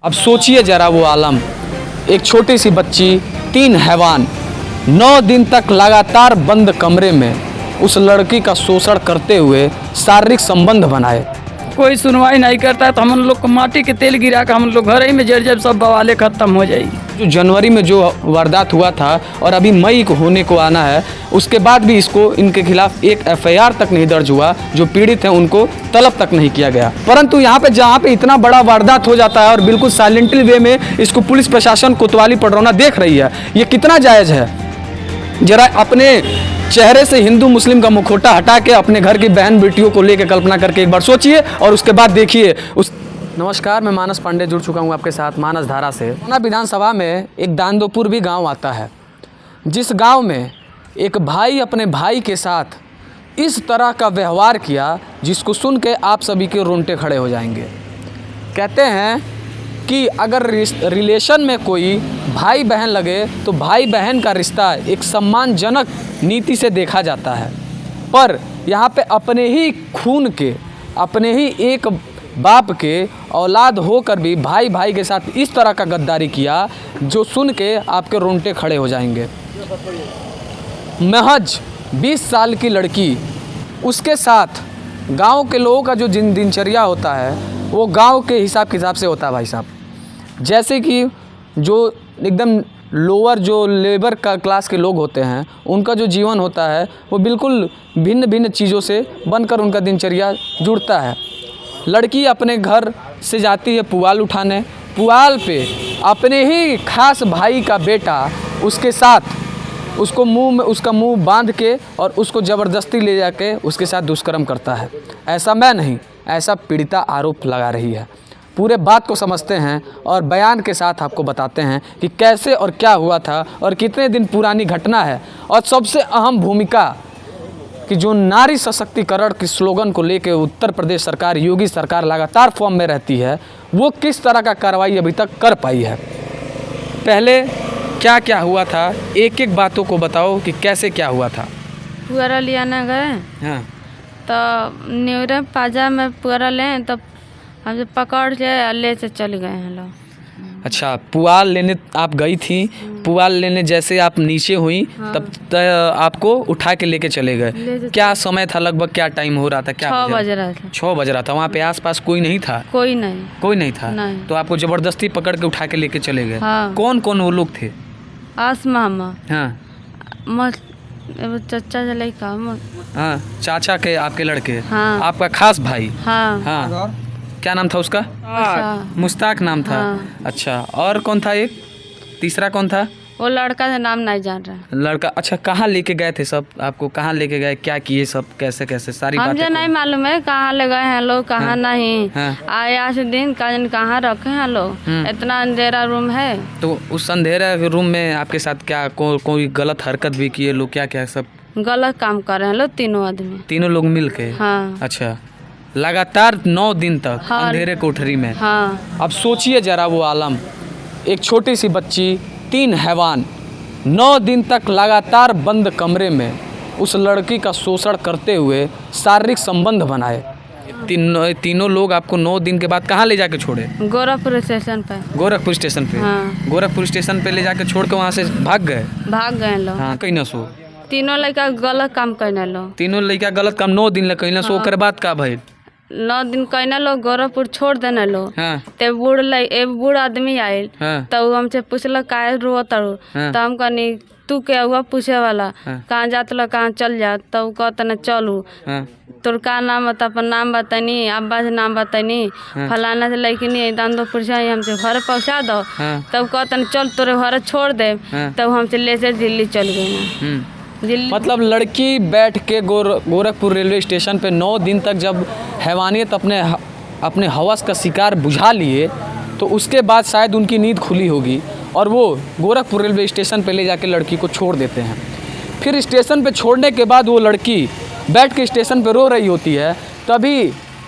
अब सोचिए जरा वो आलम, एक छोटी सी बच्ची, 3 हैवान 9 दिन तक लगातार बंद कमरे में उस लड़की का शोषण करते हुए शारीरिक संबंध बनाए। कोई सुनवाई नहीं करता है तो हम लोग को माटी के तेल गिरा कर हम लोग घर ही में जड़ जब सब बवाले खत्म हो जाएगी। जो जनवरी में जो वारदात हुआ था और अभी मई को होने को आना है, उसके बाद भी इनके खिलाफ एक एफआईआर तक नहीं दर्ज हुआ। जो पीड़ित हैं उनको तलब तक नहीं किया गया। परंतु यहाँ पे जहाँ पे इतना बड़ा वारदात हो जाता है और बिल्कुल साइलेंटली वे में इसको पुलिस प्रशासन कोतवाली पडरौना देख रही है, ये कितना जायज़ है? जरा अपने चेहरे से हिंदू मुस्लिम का मुखौटा हटा के अपने घर की बहन बेटियों को लेकर कल्पना करके एक बार सोचिए और उसके बाद देखिए उस। नमस्कार, मैं मानस पांडे जुड़ चुका हूँ आपके साथ मानस धारा से। विधानसभा में एक दांदोपुर भी गांव आता है, जिस गांव में एक भाई अपने भाई के साथ इस तरह का व्यवहार किया जिसको सुन के आप सभी के रोंगटे खड़े हो जाएंगे। कहते हैं कि अगर रिलेशन में कोई भाई बहन लगे तो भाई बहन का रिश्ता एक सम्मानजनक नीति से देखा जाता है, पर यहाँ पे अपने ही खून के, अपने ही एक बाप के औलाद होकर भी भाई भाई के साथ इस तरह का गद्दारी किया जो सुन के आपके रोंगटे खड़े हो जाएंगे। महज 20 साल की लड़की, उसके साथ गांव के लोगों का जो दिनचर्या होता है वो गांव के हिसाब किताब से होता है भाई साहब। जैसे कि जो एकदम लोअर जो लेबर का क्लास के लोग होते हैं, उनका जो जीवन होता है वो बिल्कुल भिन्न भिन्न चीज़ों से बनकर उनका दिनचर्या जुड़ता है। लड़की अपने घर से जाती है पुआल उठाने, पुआल पे अपने ही खास भाई का बेटा उसके साथ उसको उसका मुंह बांध के और उसको ज़बरदस्ती ले जाके उसके साथ दुष्कर्म करता है। ऐसा मैं नहीं, ऐसा पीड़िता आरोप लगा रही है। पूरे बात को समझते हैं और बयान के साथ आपको बताते हैं कि कैसे और क्या हुआ था और कितने दिन पुरानी घटना है। और सबसे अहम भूमिका कि जो नारी सशक्तिकरण के स्लोगन को लेकर उत्तर प्रदेश सरकार, योगी सरकार लगातार फॉर्म में रहती है, वो किस तरह का कार्रवाई अभी तक कर पाई है। पहले क्या क्या हुआ था, एक एक बातों को बताओ कि कैसे क्या हुआ था। पुअरा लियाना गए, हाँ, तो न्यूरे पाजा में पुअरा लें तो हमसे पकड़ के ले से चले गए हैं लोग। अच्छा, पुआल लेने आप गई थी, पुआल लेने जैसे आप नीचे हुई तब आपको उठा के लेके चले गए। क्या समय था, लगभग क्या टाइम हो रहा था? क्या 6 बज रहा था। 6 बज रहा था। वहाँ पे आसपास कोई नहीं था? कोई नहीं। कोई नहीं था? नहीं। तो आपको ज़बरदस्ती पकड़ के उठा के लेके चले गए। हाँ। कौन कौन वो लोग थे? आसमा हम हाँ चचा से लड़का। हाँ, चाचा के आपके लड़के। हाँ। आपका खास भाई। हाँ। हाँ, क्या नाम था उसका? मुश्ताक नाम था। हाँ। अच्छा, और कौन था? एक तीसरा कौन था? वो लड़का का नाम नहीं जान रहा। लड़का। अच्छा, कहाँ लेके गए थे सब? आपको कहाँ लेके गए, क्या किए सब, कैसे कैसे सारी बातें? मुझे नहीं मालूम है कहाँ ले गए हैं लोग, कहाँ नहीं। हाँ। आया से दिन कहाँ रखे हैं लोग। इतना अंधेरा रूम है। तो उस अंधेरा रूम में आपके साथ क्या कोई गलत हरकत भी किए लोग? क्या क्या सब गलत काम कर रहे हैं लोग, तीनों आदमी, तीनों लोग मिल के? हाँ। अच्छा, लगातार 9 दिन तक हाँ। अंधेरे कोठरी में? हाँ। अब सोचिए जरा वो आलम, एक छोटी सी बच्ची, 3 हैवान 9 दिन तक लगातार बंद कमरे में उस लड़की का शोषण करते हुए शारीरिक संबंध बनाए। तीनों लोग आपको 9 दिन के बाद कहाँ ले जाके छोड़े? गोरखपुर स्टेशन पे। गोरखपुर स्टेशन पे? हाँ। गोरखपुर स्टेशन पे ले जाके छोड़ के वहाँ से भाग गए? भाग गए लोग। हाँ, कहीं ना सो तीनों लड़का गलत काम करने लोग। तीनों लड़का गलत काम 9 दिन कहीं ना सो। ओकर बाद का भाई 9 दिन कहना लोग गोरखपुर छोड़ देने लोग। हाँ। ते बूढ़ आदमी आयल। हाँ। तो हमसे पूछल काहे रो तरू। हाँ। तो हम कहनी तू क्या हुआ पूछे वाला। हाँ। कहाँ जात लो, कहाँ चल जा। तो कहते न चलू। हाँ। तोर का नाम बता, अपन नाम बतानी, अब्बा से नाम बतानी। हाँ। फलाना से लड़की दांदोपुर से हमसे घर पहुँचा दो। हाँ। तब कहते न चल तोरे घर छोड़ दे। हाँ। तब हमसे ले से दिल्ली चल गए ना। दिल्ली मतलब लड़की बैठ के गोरखपुर रेलवे स्टेशन पे 9 दिन तक जब हैवानियत अपने हवस का शिकार बुझा लिए, तो उसके बाद शायद उनकी नींद खुली होगी और वो गोरखपुर रेलवे स्टेशन पे ले जाके लड़की को छोड़ देते हैं। फिर स्टेशन पे छोड़ने के बाद वो लड़की बैठ के स्टेशन पे रो रही होती है। तभी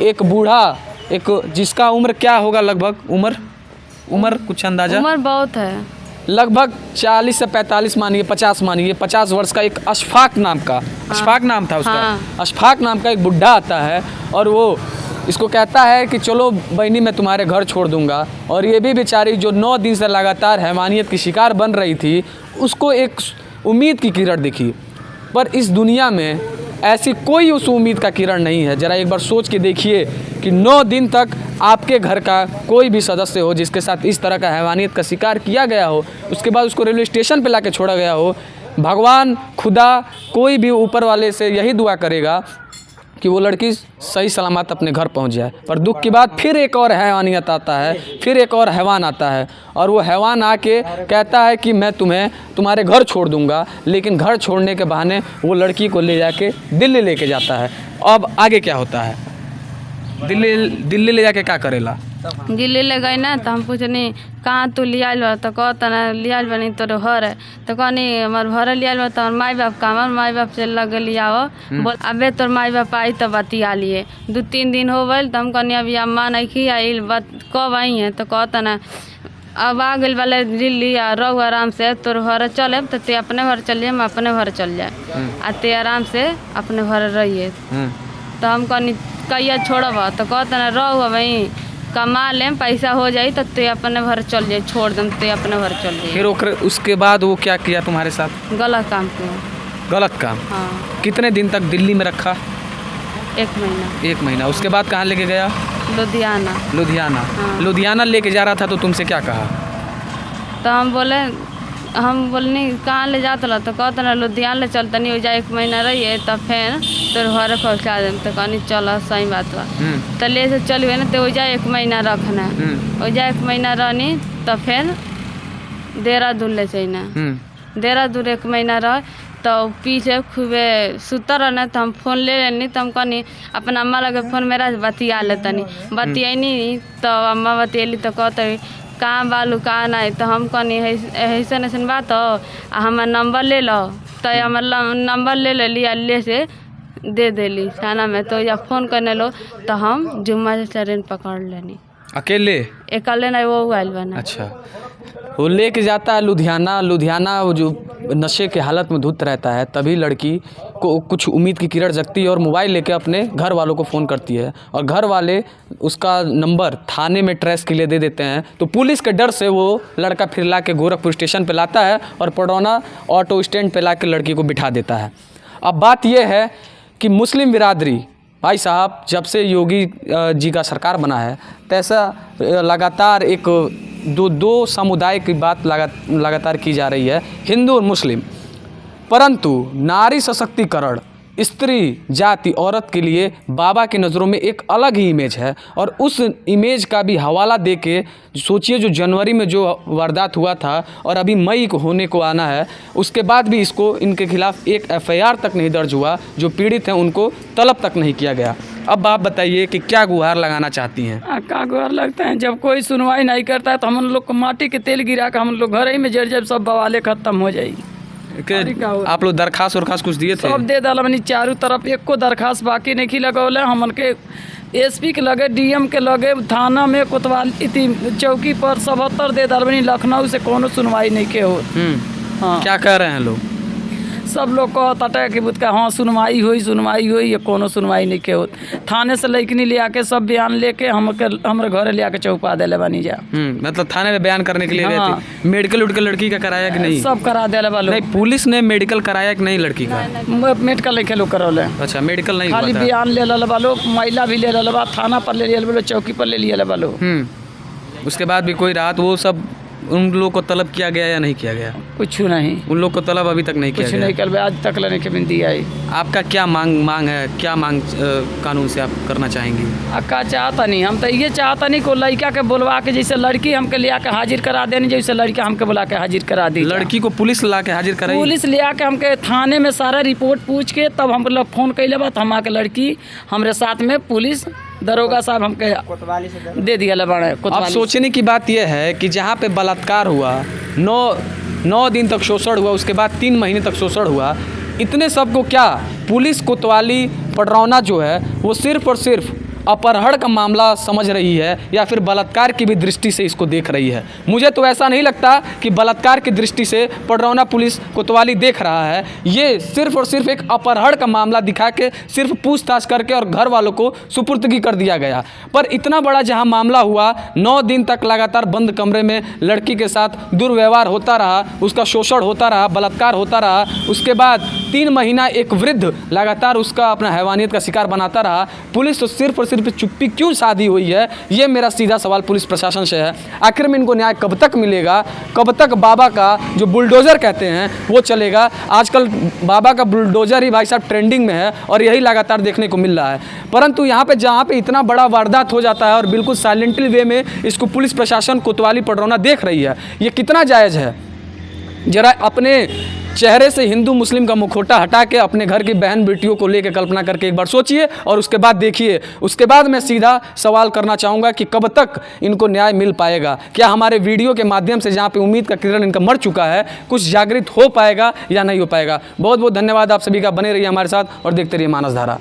एक बूढ़ा, एक जिसका उम्र क्या होगा लगभग, उम्र कुछ अंदाजा? उम्र बहुत है, लगभग 40 से 45 मानिए, 50 मानिए, 50 वर्ष का एक अशफाक नाम का, अशफाक नाम था उसका। हाँ। अशफाक नाम का एक बुढ़ा आता है और वो इसको कहता है कि चलो बहनी मैं तुम्हारे घर छोड़ दूंगा, और ये भी बेचारी जो 9 दिन से लगातार हैवानियत की शिकार बन रही थी, उसको एक उम्मीद की किरण दिखी। पर इस दुनिया में ऐसी कोई उस उम्मीद का किरण नहीं है। ज़रा एक बार सोच के देखिए कि 9 दिन तक आपके घर का कोई भी सदस्य हो जिसके साथ इस तरह का हैवानियत का शिकार किया गया हो, उसके बाद उसको रेलवे स्टेशन पे लाके छोड़ा गया हो। भगवान, खुदा, कोई भी ऊपर वाले से यही दुआ करेगा कि वो लड़की सही सलामत अपने घर पहुंच जाए। पर दुख की बात, फिर एक और हैवानियत आता है, फिर एक और हैवान आता है, और वो हैवान आके कहता है कि मैं तुम्हें तुम्हारे घर छोड़ दूंगा। लेकिन घर छोड़ने के बहाने वो लड़की को ले जाके दिल्ली लेके जाता है। अब आगे क्या होता है? दिल्ली ले जाके क्या करेला? दिल्ली ले गई ना, तो हम पूछनी कहाँ तू लियाल बा, तो कहता ना लियाल बनी तोर घर है। तो कहनी हमार घर लियाल बा, तो माई बाप का, हमार माई बाप से लग लियाओ। बोल अबे तोर माई बाप आई तो बतिया लिए। 2-3 दिन हो गए, तो हम कहनी अभी अम्मा नहीं की आई, बात कब आई है? तो कहता ना अब आ गए वाले दिल्ली, आ रहो आराम से, तोर घर चले तो ते अपने घर चलिए, हम अपने घर चल जाए, आ ते आराम से अपने घर रहिए। तो हम कहनी कहिया छोड़ब? तो कहता ना रहो वहीं कमा लें, पैसा हो जाई तो ते अपने घर चल जाए, छोड़ दम ते अपने घर चल जाए। फिर उसके बाद वो क्या किया तुम्हारे साथ? गलत काम किया। गलत काम? हाँ, कितने दिन तक दिल्ली में रखा? 1 महीना। 1 महीना। उसके बाद कहाँ लेके गया? लुधियाना। लुधियाना। हाँ। लुधियाना लेके जा रहा था तो तुमसे क्या कहा? तो हम बोलनी कहाँ ले जाता ला? तो कहता ना लुधियाना ले चलता नहीं हो जाए, 1 महीना रहिए तब फिर तोर घर पहुँचा दें। तो कहनी चलो सही बात बा। तो ले से चल गए ना, तो हो जाए 1 महीना रखना, हो जाए 1 महीना रहनी, तो फिर देहरादून ले जाना। देहरादून 1 महीना रह, तो पीछे खूबे सुतर रहना। तो हम फ़ोन ले लेनी, तो हम कहनी अपना अम्मा लगे फ़ोन मेरा बतिया लेतनी। बतियानी तो अम्मा बतियली, तो कहते कहाँ बालू कहाँ नहीं। तो हम कहनी ऐसन ऐसन बात हो, हमार नंबर ले लो। तो हमार नंबर ले लिया, ले से दे देली थाना में। तो या फ़ोन करने लो, तो हम जुम्मा से ट्रेन पकड़ लेनी। अकेले? अकेले नहीं, वो आयल बना। अच्छा, वो लेके जाता है लुधियाना। वो जो नशे के हालत में धुत रहता है, तभी लड़की को कुछ उम्मीद की किरण जगती है और मोबाइल लेके अपने घर वालों को फ़ोन करती है, और घर वाले उसका नंबर थाने में ट्रेस के लिए दे देते हैं। तो पुलिस के डर से वो लड़का फिर ला के गोरखपुर स्टेशन पे लाता है और पडरौना ऑटो स्टैंड पे ला के लड़की को बिठा देता है। अब बात यह है कि मुस्लिम बिरादरी, भाई साहब, जब से योगी जी का सरकार बना है, तैसा लगातार एक दो समुदाय की बात लगातार की जा रही है, हिंदू और मुस्लिम। परंतु नारी सशक्तिकरण, स्त्री जाति, औरत के लिए बाबा की नज़रों में एक अलग ही इमेज है। और उस इमेज का भी हवाला दे के सोचिए, जो जनवरी में जो वारदात हुआ था और अभी मई को होने को आना है, उसके बाद भी इनके खिलाफ एक FIR तक नहीं दर्ज हुआ। जो पीड़ित हैं उनको तलब तक नहीं किया गया। अब आप बताइए कि क्या गुहार लगाना चाहती हैं? क्या गुहार लगता है? जब कोई सुनवाई नहीं करता है तो हम लोग को माटी के तेल गिरा कर हम लोग घर ही में जड़, जब सब बवाले खत्म हो जाएगी। आप लोग दरखास्त कुछ दिए थे? सब दे दलमनी, चारों तरफ एक को दरखास्त बाकी नहीं लगौले। हमन के SP के लगे, DM के लगे, थाना में कोतवाली चौकी पर 77 दे दलमनी। लखनऊ से कोनो सुनवाई नहीं के हो। हाँ, क्या कह रहे हैं लोग? सब लोग कहता कि बुत का हाँ सुनवाई हुई, ये कोनो सुनवाई नहीं के हो। थाने से लेकिन ले आके सब बयान लेके हमारे घर ले आके चौपा दे बनी जा। मतलब थाने में बयान करने के लिए गए थे? मेडिकल लड़की का कराया कि नहीं? सब करा दे वालों। नहीं, पुलिस ने मेडिकल कराया कि नहीं लड़की का? मेडिकल नहीं खेलो करौले। अच्छा, मेडिकल नहीं, खाली बयान ले वालो, महिला भी ले बा, थाना पर ले लिया, चौकी पर ले लिया वालो। उसके बाद भी कोई राहत, वो सब उन लोगों को तलब किया गया या नहीं किया गया? कुछ नहीं, उन लोग को तलब अभी तक नहीं किया गया। कुछ नहीं कर, आज तक लेने के बिन दिया है। आपका क्या मांग है? क्या मांग कानून से आप करना चाहेंगी? का चाहता नहीं, हम तो ये चाहता नहीं को लड़का के बुलवा के, जैसे लड़की हमके ले आके हाजिर करा देनी, जैसे लड़का हमके बुला के हाजिर करा दी। लड़की को पुलिस ला के हाजिर कराई? पुलिस ले आके हमके थाने में सारा रिपोर्ट पूछ के तब हम लोग फ़ोन कैले बात, हम आके लड़की हमारे साथ में पुलिस दरोगा साहब हमके दे दिया लबाड़ा। अब सोचने की बात यह है कि जहाँ पे बलात्कार हुआ, 9 दिन तक शोषण हुआ, उसके बाद 3 महीने तक शोषण हुआ, इतने सबको क्या पुलिस कोतवाली पडरौना जो है वो सिर्फ और सिर्फ अपहरण का मामला समझ रही है या फिर बलात्कार की भी दृष्टि से इसको देख रही है। मुझे तो ऐसा नहीं लगता कि बलात्कार की दृष्टि से पडरौना पुलिस कोतवाली देख रहा है। ये सिर्फ और सिर्फ एक अपहरण का मामला दिखा के सिर्फ पूछताछ करके और घर वालों को सुपुर्दगी कर दिया गया। पर इतना बड़ा जहां मामला हुआ, 9 दिन तक लगातार बंद कमरे में लड़की के साथ दुर्व्यवहार होता रहा, उसका शोषण होता रहा, बलात्कार होता रहा। उसके बाद 3 महीना एक वृद्ध लगातार उसका अपना हैवानियत का शिकार बनाता रहा। पुलिस तो सिर्फ और सिर्फ चुप्पी क्यों साधी हुई है, ये मेरा सीधा सवाल पुलिस प्रशासन से है। आखिर में इनको न्याय कब तक मिलेगा, कब तक बाबा का जो बुलडोज़र कहते हैं वो चलेगा। आजकल बाबा का बुलडोज़र ही भाई साहब ट्रेंडिंग में है और यही लगातार देखने को मिल रहा है। परंतु यहाँ पे जहाँ पे इतना बड़ा वारदात हो जाता है और बिल्कुल साइलेंटली वे में इसको पुलिस प्रशासन कोतवाली पडरौना देख रही है, ये कितना जायज़ है। जरा अपने चेहरे से हिंदू मुस्लिम का मुखौटा हटा के अपने घर की बहन बेटियों को लेकर कल्पना करके एक बार सोचिए और उसके बाद देखिए। उसके बाद मैं सीधा सवाल करना चाहूँगा कि कब तक इनको न्याय मिल पाएगा। क्या हमारे वीडियो के माध्यम से जहाँ पे उम्मीद का किरण इनका मर चुका है, कुछ जागृत हो पाएगा या नहीं हो पाएगा। बहुत बहुत धन्यवाद आप सभी का। बने रहिए हमारे साथ और देखते रहिए मानस धारा।